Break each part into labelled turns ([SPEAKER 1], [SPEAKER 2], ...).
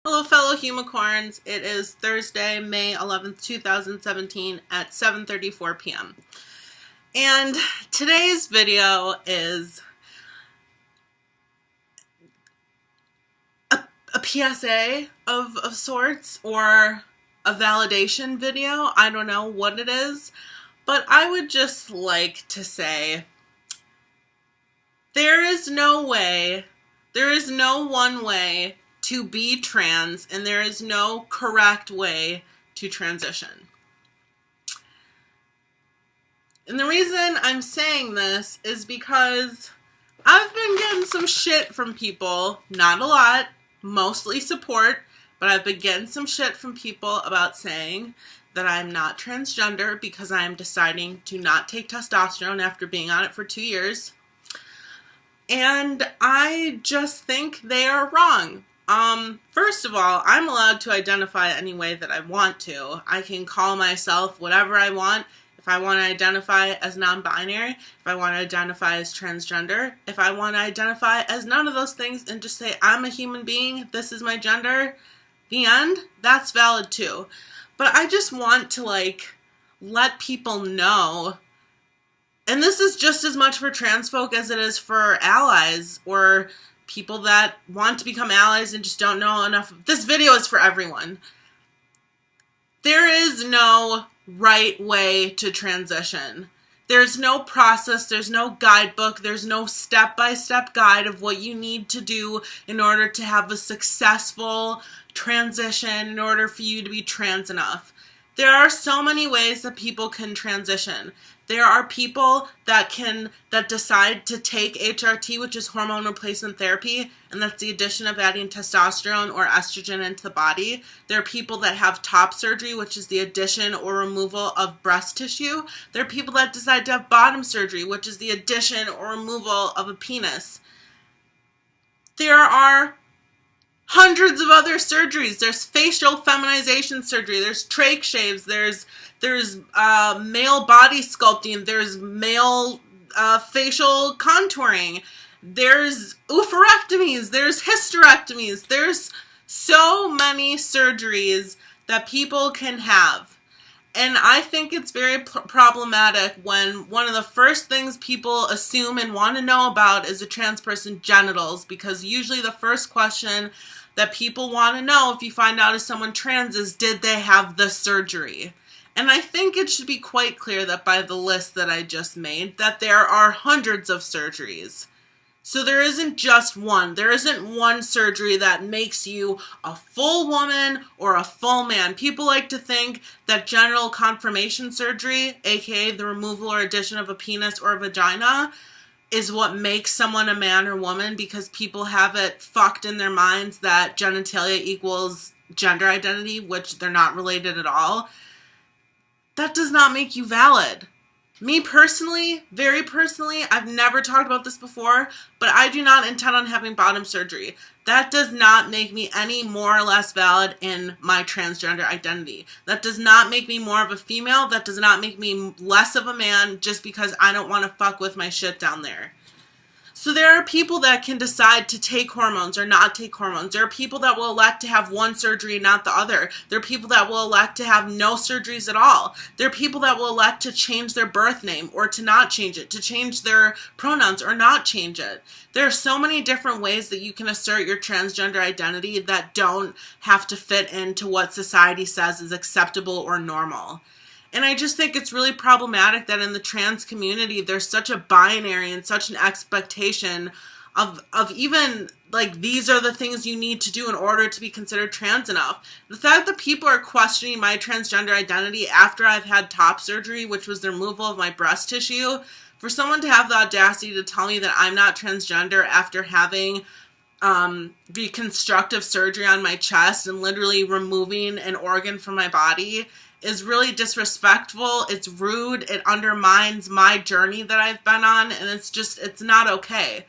[SPEAKER 1] Hello fellow Humicorns, it is Thursday, May 11th, 2017 at 7:34 p.m. And today's video is a PSA of sorts, or a validation video. I don't know what it is, but I would just like to say there is no one way to be trans, and there is no correct way to transition. And the reason I'm saying this is because I've been getting some shit from people, not a lot, mostly support, but I've been getting some shit from people about saying that I'm not transgender because I'm deciding to not take testosterone after being on it for 2 years. And I just think they are wrong. First of all, I'm allowed to identify any way that I want to. I can call myself whatever I want. If I want to identify as non-binary, if I want to identify as transgender, if I want to identify as none of those things and just say I'm a human being, this is my gender, the end, that's valid too. But I just want to let people know, and this is just as much for trans folk as it is for allies or people that want to become allies and just don't know enough. This video is for everyone. There is no right way to transition. There's no process, there's no guidebook, there's no step-by-step guide of what you need to do in order to have a successful transition, in order for you to be trans enough. There are so many ways that people can transition. There are people that decide to take HRT, which is hormone replacement therapy, and that's the addition of adding testosterone or estrogen into the body. There are people that have top surgery, which is the addition or removal of breast tissue. There are people that decide to have bottom surgery, which is the addition or removal of a penis. There are hundreds of other surgeries. There's facial feminization surgery. There's trach shaves. There's male body sculpting. There's male facial contouring. There's oophorectomies. There's hysterectomies. There's so many surgeries that people can have. And I think it's very problematic when one of the first things people assume and want to know about is a trans person's genitals, because usually the first question that people want to know if you find out if someone trans is, did they have the surgery? And I think it should be quite clear that by the list that I just made, that there are hundreds of surgeries. So there isn't just one. There isn't one surgery that makes you a full woman or a full man. People like to think that genital conformation surgery, aka the removal or addition of a penis or a vagina, is what makes someone a man or woman, because people have it fucked in their minds that genitalia equals gender identity, which they're not related at all. That does not make you valid. Me personally, very personally, I've never talked about this before, but I do not intend on having bottom surgery. That does not make me any more or less valid in my transgender identity. That does not make me more of a female. That does not make me less of a man just because I don't want to fuck with my shit down there. So there are people that can decide to take hormones or not take hormones. There are people that will elect to have one surgery and not the other. There are people that will elect to have no surgeries at all. There are people that will elect to change their birth name or to not change it, to change their pronouns or not change it. There are so many different ways that you can assert your transgender identity that don't have to fit into what society says is acceptable or normal. And I just think it's really problematic that in the trans community, there's such a binary and such an expectation of even, these are the things you need to do in order to be considered trans enough. The fact that people are questioning my transgender identity after I've had top surgery, which was the removal of my breast tissue, for someone to have the audacity to tell me that I'm not transgender after having reconstructive surgery on my chest and literally removing an organ from my body is really disrespectful. It's rude. It undermines my journey that I've been on, and it's not okay.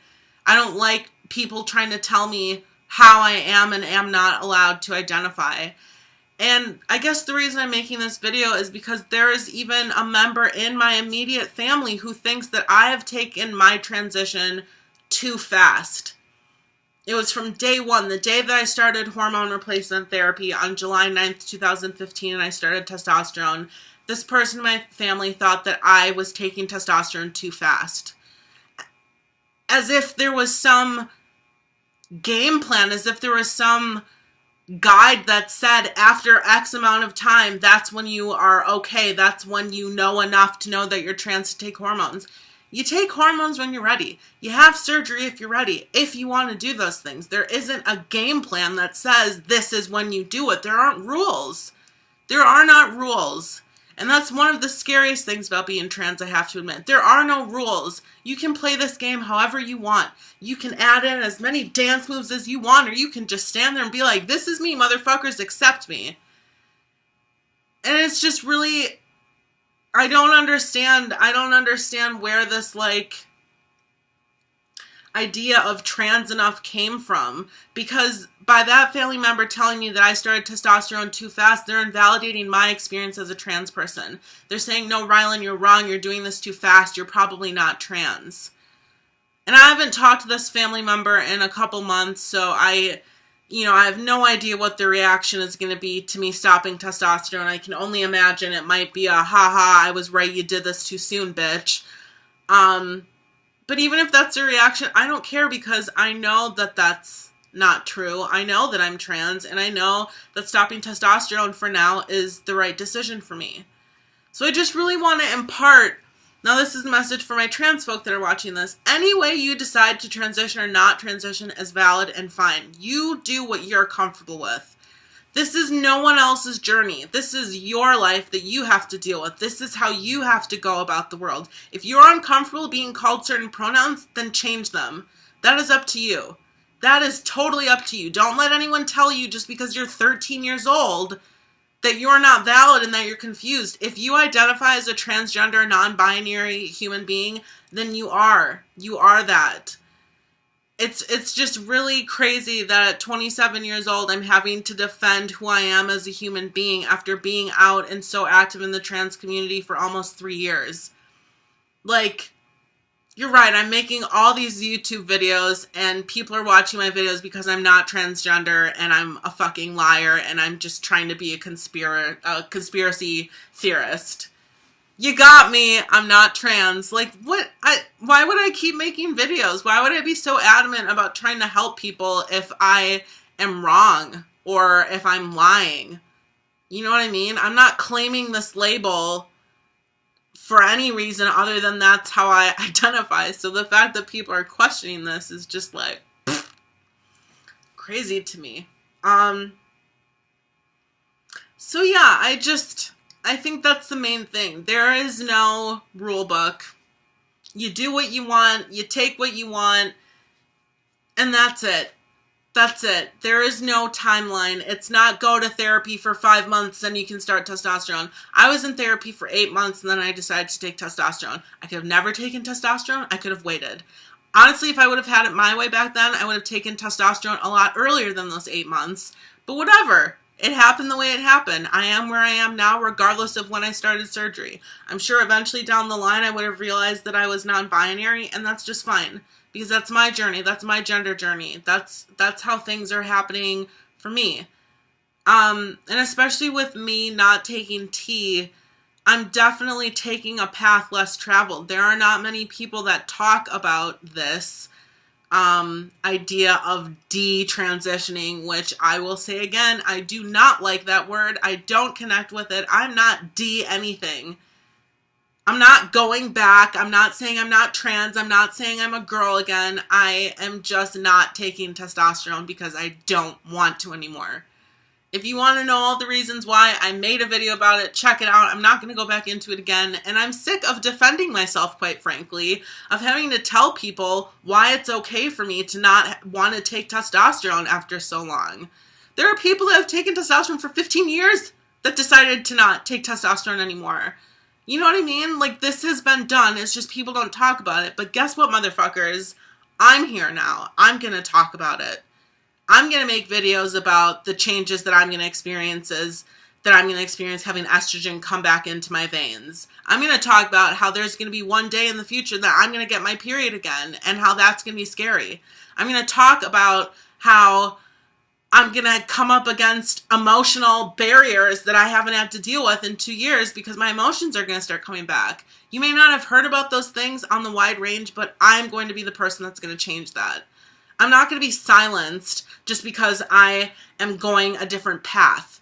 [SPEAKER 1] I don't like people trying to tell me how I am and am not allowed to identify. And I guess the reason I'm making this video is because there is even a member in my immediate family who thinks that I have taken my transition too fast. It was from day one, the day that I started hormone replacement therapy on July 9th, 2015, and I started testosterone. This person in my family thought that I was taking testosterone too fast. As if there was some game plan, as if there was some guide that said after X amount of time, that's when you are okay. That's when you know enough to know that you're trans to take hormones. You take hormones when you're ready. You have surgery if you're ready, if you want to do those things. There isn't a game plan that says this is when you do it. There aren't rules. There are not rules. And that's one of the scariest things about being trans, I have to admit. There are no rules. You can play this game however you want. You can add in as many dance moves as you want, or you can just stand there and be like, this is me, motherfuckers, accept me. And it's just really, I don't understand where this, like, idea of trans enough came from, because by that family member telling me that I started testosterone too fast, they're invalidating my experience as a trans person. They're saying, no, Rylan, you're wrong, you're doing this too fast, you're probably not trans. And I haven't talked to this family member in a couple months, so I have no idea what their reaction is going to be to me stopping testosterone. I can only imagine it might be a, haha, I was right, you did this too soon, bitch. But even if that's their reaction, I don't care, because I know that that's not true. I know that I'm trans, and I know that stopping testosterone for now is the right decision for me. So I just really want to impart, now this is a message for my trans folk that are watching this, any way you decide to transition or not transition is valid and fine. You do what you're comfortable with. This is no one else's journey. This is your life that you have to deal with. This is how you have to go about the world. If you're uncomfortable being called certain pronouns, then change them. That is up to you. That is totally up to you. Don't let anyone tell you just because you're 13 years old that you're not valid and that you're confused. If you identify as a transgender, non-binary human being, then you are. You are that. It's just really crazy that at 27 years old, I'm having to defend who I am as a human being after being out and so active in the trans community for almost 3 years. Like, you're right, I'm making all these YouTube videos and people are watching my videos because I'm not transgender and I'm a fucking liar and I'm just trying to be a conspiracy theorist. You got me, I'm not trans. Like, what? Why would I keep making videos? Why would I be so adamant about trying to help people if I am wrong or if I'm lying? You know what I mean? I'm not claiming this label for any reason other than that's how I identify. So the fact that people are questioning this is just like crazy to me. So yeah, I think that's the main thing. There is no rule book. You do what you want, you take what you want, and that's it. That's it. There is no timeline. It's not go to therapy for 5 months and you can start testosterone. I was in therapy for 8 months and then I decided to take testosterone. I could have never taken testosterone. I could have waited. Honestly, if I would have had it my way back then, I would have taken testosterone a lot earlier than those 8 months. But whatever. It happened the way it happened. I am where I am now, regardless of when I started surgery. I'm sure eventually down the line I would have realized that I was non-binary, and that's just fine. Because that's my journey. That's my gender journey. That's how things are happening for me. And especially with me not taking T, I'm definitely taking a path less traveled. There are not many people that talk about this idea of detransitioning, which I will say again, I do not like that word. I don't connect with it. I'm not D anything. I'm not going back. I'm not saying I'm not trans. I'm not saying I'm a girl again. I am just not taking testosterone because I don't want to anymore. If you want to know all the reasons why, I made a video about it. Check it out. I'm not going to go back into it again. And I'm sick of defending myself, quite frankly, of having to tell people why it's okay for me to not want to take testosterone after so long. There are people that have taken testosterone for 15 years that decided to not take testosterone anymore. You know what I mean? Like, this has been done. It's just people don't talk about it. But guess what, motherfuckers? I'm here now. I'm going to talk about it. I'm going to make videos about the changes that I'm going to experience having estrogen come back into my veins. I'm going to talk about how there's going to be one day in the future that I'm going to get my period again and how that's going to be scary. I'm going to talk about how I'm going to come up against emotional barriers that I haven't had to deal with in 2 years because my emotions are going to start coming back. You may not have heard about those things on the wide range, but I'm going to be the person that's going to change that. I'm not going to be silenced just because I am going a different path.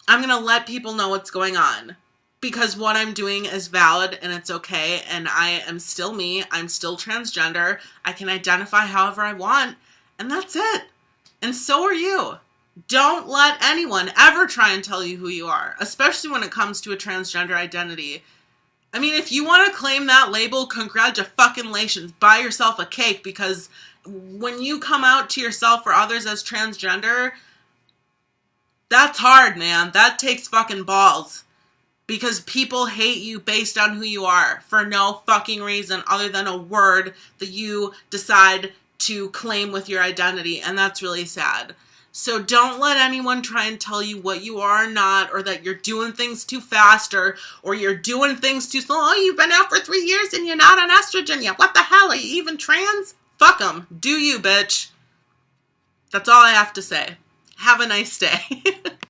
[SPEAKER 1] I'm going to let people know what's going on because what I'm doing is valid and it's okay, and I am still me. I'm still transgender. I can identify however I want, and that's it. And so are you. Don't let anyone ever try and tell you who you are, especially when it comes to a transgender identity. I mean, if you want to claim that label, congratulations. Buy yourself a cake, because when you come out to yourself or others as transgender, that's hard, man. That takes fucking balls. Because people hate you based on who you are for no fucking reason other than a word that you decide to claim with your identity, and that's really sad. So don't let anyone try and tell you what you are or not, or that you're doing things too fast, or you're doing things too slow. Oh, you've been out for 3 years and you're not on estrogen yet. What the hell? Are you even trans? Fuck them. Do you, bitch. That's all I have to say. Have a nice day.